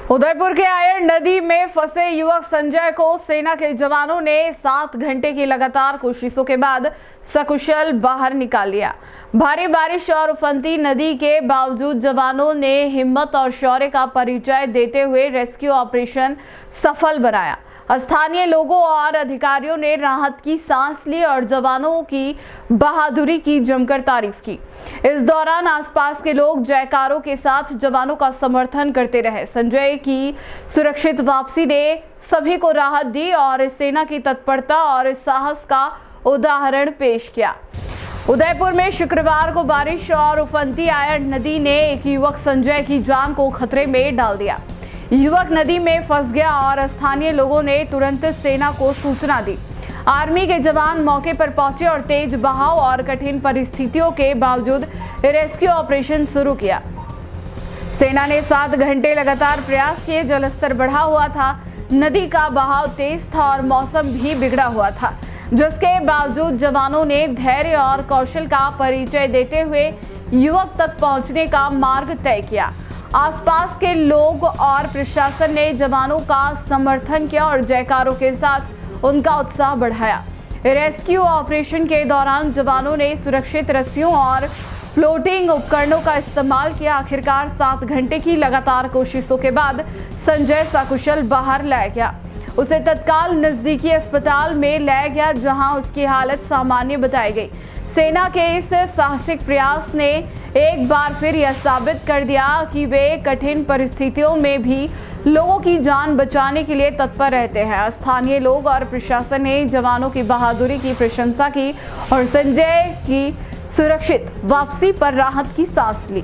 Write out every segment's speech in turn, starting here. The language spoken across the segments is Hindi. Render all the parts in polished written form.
उदयपुर के आयर नदी में फंसे युवक संजय को सेना के जवानों ने 7 घंटे की लगातार कोशिशों के बाद सकुशल बाहर निकाल लिया। भारी बारिश और उफनती नदी के बावजूद जवानों ने हिम्मत और शौर्य का परिचय देते हुए रेस्क्यू ऑपरेशन सफल बनाया। स्थानीय लोगों और अधिकारियों ने राहत की सांस ली और जवानों की बहादुरी की जमकर तारीफ की। इस दौरान आसपास के लोग जयकारों के साथ जवानों का समर्थन करते रहे। संजय की सुरक्षित वापसी ने सभी को राहत दी और सेना की तत्परता और साहस का उदाहरण पेश किया। उदयपुर में शुक्रवार को बारिश और उफनती आयर नदी ने एक युवक संजय की जान को खतरे में डाल दिया। युवक नदी में फंस गया और स्थानीय लोगों ने तुरंत सेना को सूचना दी। आर्मी के जवान मौके पर पहुंचे और तेज बहाव और कठिन परिस्थितियों के बावजूद रेस्क्यू ऑपरेशन शुरू किया। सेना ने 7 घंटे लगातार प्रयास किए। जलस्तर बढ़ा हुआ था, नदी का बहाव तेज था और मौसम भी बिगड़ा हुआ था, जिसके बावजूद जवानों ने धैर्य और कौशल का परिचय देते हुए युवक तक पहुंचने का मार्ग तय किया। आसपास के लोग और प्रशासन ने जवानों का समर्थन किया और जयकारों के साथ उनका उत्साह बढ़ाया। रेस्क्यू ऑपरेशन के दौरान जवानों ने सुरक्षित रस्सियों और फ्लोटिंग उपकरणों का इस्तेमाल किया। आखिरकार 7 घंटे की लगातार कोशिशों के बाद संजय सकुशल बाहर लाया गया। उसे तत्काल नजदीकी अस्पताल में लाया गया, जहां उसकी हालत सामान्य बताई गई। सेना के इस साहसिक प्रयास ने एक बार फिर यह साबित कर दिया कि वे कठिन परिस्थितियों में भी लोगों की जान बचाने के लिए तत्पर रहते हैं। स्थानीय लोग और प्रशासन ने जवानों की बहादुरी की प्रशंसा की और संजय की सुरक्षित वापसी पर राहत की सांस ली।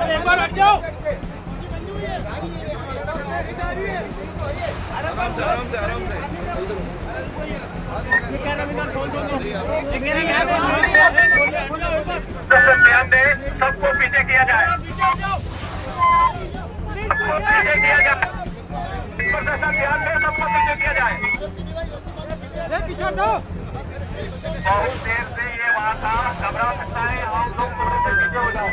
एक बार हट जाओ। ध्यान दे, सबको पीछे किया जाए, सबको पीछे किया जाए, ध्यान दे, सबको पीछे किया जाए। बहुत देर से ये वहाँ था, घबरा सकता है, हम लोग थोड़े से पीछे हो जाओ।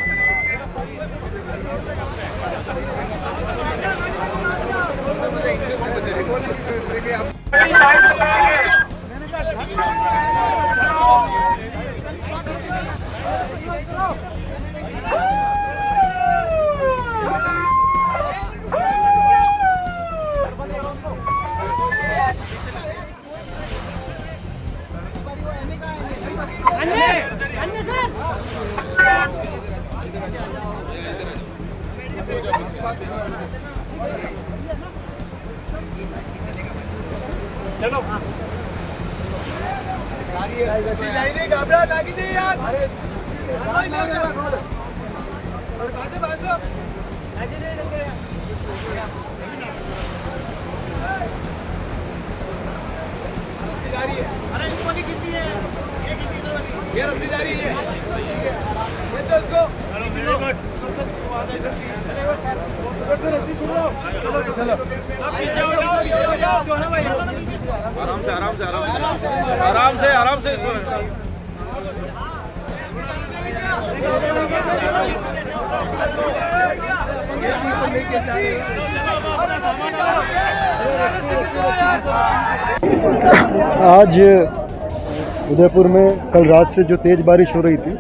चलो घबरा लागी दे यार। अरे इसको नहीं गिनती है, ये रस्सी जा रही है, ये तो इसको रस्सी छोड़ दो। आराम से आराम से आराम से आराम से इसको आज उदयपुर में कल रात से जो तेज़ बारिश हो रही थी,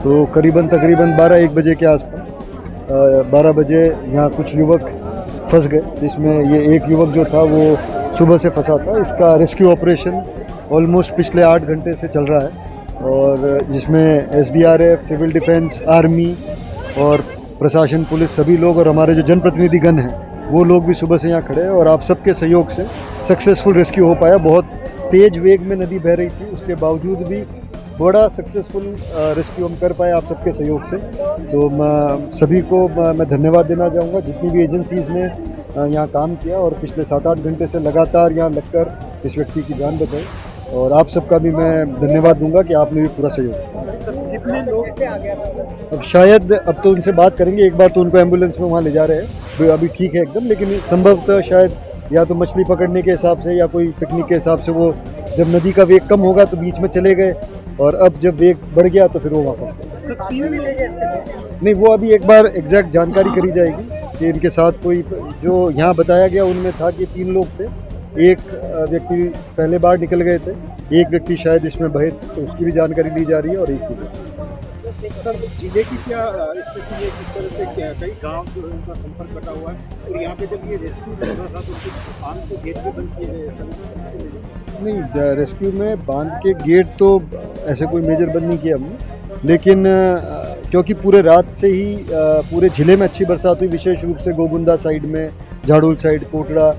तो तकरीबन 12-1 बजे के आसपास 12 बजे यहाँ कुछ युवक फंस गए, जिसमें ये एक युवक जो था वो सुबह से फंसा था। इसका रेस्क्यू ऑपरेशन ऑलमोस्ट पिछले 8 घंटे से चल रहा है और जिसमें SDRF, सिविल डिफेंस, आर्मी और प्रशासन, पुलिस, सभी लोग और हमारे जो जनप्रतिनिधिगण हैं वो लोग भी सुबह से यहाँ खड़े हैं और आप सबके सहयोग से सक्सेसफुल रेस्क्यू हो पाया। बहुत तेज वेग में नदी बह रही थी, उसके बावजूद भी बड़ा सक्सेसफुल रेस्क्यू हम कर पाए आप सबके सहयोग से। तो सभी को मैं धन्यवाद देना चाहूँगा, जितनी भी एजेंसीज़ ने यहाँ काम किया और पिछले 7-8 घंटे से लगातार यहाँ लगकर इस व्यक्ति की जान बचाई। और आप सबका भी मैं धन्यवाद दूंगा कि आपने भी पूरा सहयोग किया। कितने लोग से आ गया था? अब शायद अब तो उनसे बात करेंगे, एक बार तो उनको एम्बुलेंस में वहाँ ले जा रहे हैं, अभी ठीक है एकदम, लेकिन संभवतः शायद या तो मछली पकड़ने के हिसाब से या कोई पिकनिक के हिसाब से वो जब नदी का वेग कम होगा तो बीच में चले गए और अब जब वेग बढ़ गया तो फिर वो वापस गए। नहीं, वो अभी एक बार एग्जैक्ट जानकारी करी जाएगी कि इनके साथ कोई, जो यहाँ बताया गया उनमें था कि 3 लोग थे, एक व्यक्ति पहले बार निकल गए थे, एक व्यक्ति शायद इसमें बहे, तो उसकी भी जानकारी ली जा रही है और एक की सर जिले की क्या स्थिति है, किस तरह से क्या कई गांव जो है उनका संपर्क कटा हुआ है और यहाँ पे जब ये रेस्क्यू कर रहा था तो बांध के गेट भी बंद किए गए? नहीं, रेस्क्यू में बांध के गेट तो ऐसे कोई मेजर बंद नहीं किया हमने, लेकिन क्योंकि पूरे रात से ही पूरे ज़िले में अच्छी बरसात हुई, विशेष रूप से गोबुंदा साइड में, झाड़ुल साइड, कोटड़ा,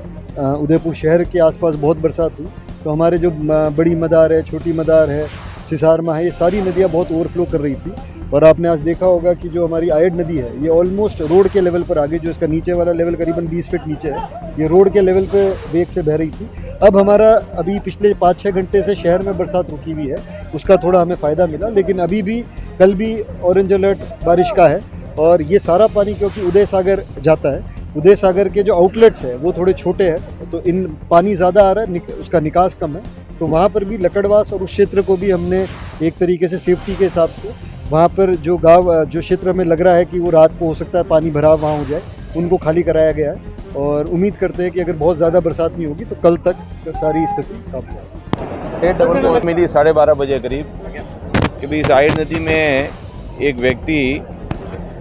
उदयपुर शहर के आसपास बहुत बरसात हुई, तो हमारे जो बड़ी मदार है, छोटी मदार है, सिसारमा है, ये सारी नदियाँ बहुत ओवरफ्लो कर रही थी। और आपने आज देखा होगा कि जो हमारी आयड नदी है ये ऑलमोस्ट रोड के लेवल पर आ गई, जो इसका नीचे वाला लेवल करीबन 20 फीट नीचे है, ये रोड के लेवल पे वेग से बह रही थी। अब हमारा अभी पिछले 5-6 घंटे से शहर में बरसात रुकी हुई है, उसका थोड़ा हमें फ़ायदा मिला, लेकिन अभी भी कल भी ऑरेंज अलर्ट बारिश का है और ये सारा पानी क्योंकि उदय सागर जाता है, उदय सागर के जो आउटलेट्स हैं वो थोड़े छोटे हैं, तो इन पानी ज़्यादा आ रहा है, उसका निकास कम है, तो वहाँ पर भी लकड़वास और उस क्षेत्र को भी हमने एक तरीके से सेफ्टी के हिसाब से वहाँ पर जो गांव, जो क्षेत्र में लग रहा है कि वो रात को हो सकता है पानी भराव वहाँ हो जाए, उनको खाली कराया गया है और उम्मीद करते हैं कि अगर बहुत ज़्यादा बरसात नहीं होगी तो कल तक सारी स्थिति काबू में मिली 12:30 बजे करीब कि भी इस आयड नदी में एक व्यक्ति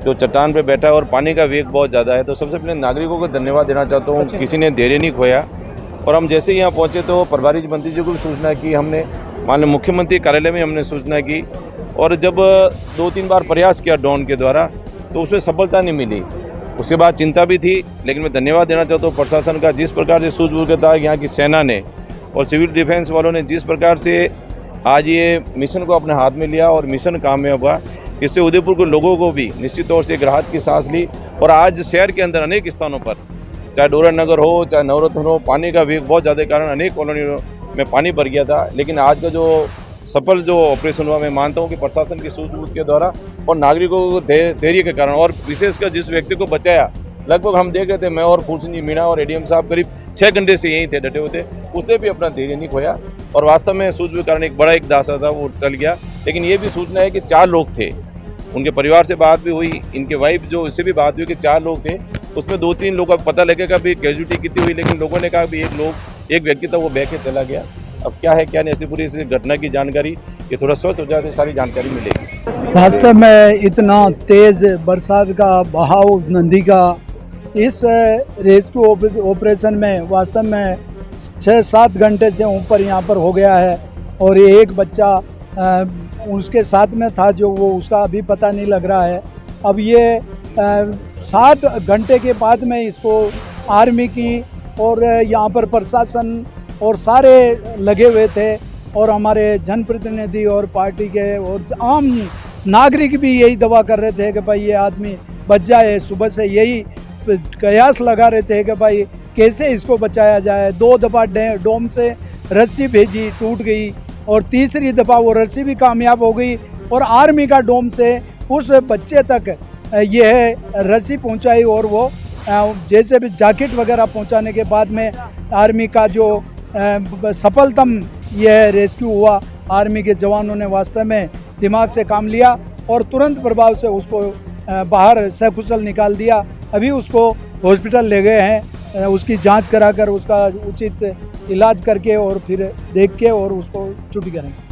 जो चट्टान पे बैठा है और पानी का वेग बहुत ज़्यादा है। तो सबसे पहले नागरिकों को धन्यवाद देना चाहता हूँ, किसी ने धैर्य नहीं खोया और हम जैसे ही यहाँ पहुँचे तो प्रभारी मंत्री जी को भी सूचना की, हमने माननीय मुख्यमंत्री कार्यालय में हमने सूचना की और जब 2-3 बार प्रयास किया ड्रोन के द्वारा तो उसमें सफलता नहीं मिली। उसके बाद चिंता भी थी, लेकिन मैं धन्यवाद देना चाहता हूँ प्रशासन का, जिस प्रकार से सूझबूझ के साथ यहाँ की सेना ने और सिविल डिफेंस वालों ने जिस प्रकार से आज ये मिशन को अपने हाथ में लिया और मिशन कामयाब हुआ। इससे उदयपुर के लोगों को भी निश्चित तौर से एक राहत की सांस ली और आज शहर के अंदर अनेक स्थानों पर, चाहे डोरा नगर हो, चाहे नवरत्न हो, पानी का वेग बहुत ज़्यादा कारण अनेक कॉलोनियों में पानी भर गया था। लेकिन आज का जो सफल जो ऑपरेशन हुआ, मैं मानता हूं कि प्रशासन की सूझबूझ के द्वारा और नागरिकों को धैर्य के कारण, और विशेषकर जिस व्यक्ति को बचाया, लगभग हम देख रहे थे, मैं और फूल सिंह जी मीणा और एडीएम साहब करीब 6 घंटे से यहीं थे, डटे हुए थे, उसने भी अपना धैर्य नहीं खोया और वास्तव में सूझबूझ के कारण एक बड़ा एक दासा था वो टल गया। लेकिन ये भी सूचना है कि 4 लोग थे, उनके परिवार से बात भी हुई, इनके वाइफ जो इससे भी बात हुई कि 4 लोग थे, उसमें 2-3 लोग का पता लगेगा भी कैजुअलिटी कितनी हुई, लेकिन लोगों ने कहा भी एक व्यक्ति था वो बह के चला गया। अब क्या है क्या नहीं, ऐसी पूरी इस घटना की जानकारी ये थोड़ा स्वस्थ हो जाए तो सारी जानकारी मिलेगी। वास्तव में इतना तेज बरसात का बहाव नदी का इस रेस्क्यू ऑपरेशन में वास्तव में 6-7 घंटे से ऊपर यहाँ पर हो गया है और ये एक बच्चा उसके साथ में था जो वो उसका अभी पता नहीं लग रहा है। अब ये 7 घंटे के बाद में इसको आर्मी की और यहाँ पर प्रशासन और सारे लगे हुए थे और हमारे जनप्रतिनिधि और पार्टी के और आम नागरिक भी यही दवा कर रहे थे कि भाई ये आदमी बच जाए। सुबह से यही कयास लगा रहे थे कि भाई कैसे इसको बचाया जाए। 2 दफ़ा डोम से रस्सी भेजी, टूट गई और तीसरी दफ़ा वो रस्सी भी कामयाब हो गई और आर्मी का डोम से उस बच्चे तक यह रस्सी पहुंचाई और वो जैसे भी जैकेट वगैरह पहुंचाने के बाद में आर्मी का जो सफलतम यह रेस्क्यू हुआ। आर्मी के जवानों ने वास्तव में दिमाग से काम लिया और तुरंत प्रभाव से उसको बाहर सकुशल निकाल दिया। अभी उसको हॉस्पिटल ले गए हैं, उसकी जांच कराकर उसका उचित इलाज करके और फिर देख के और उसको छुट्टी करेंगे।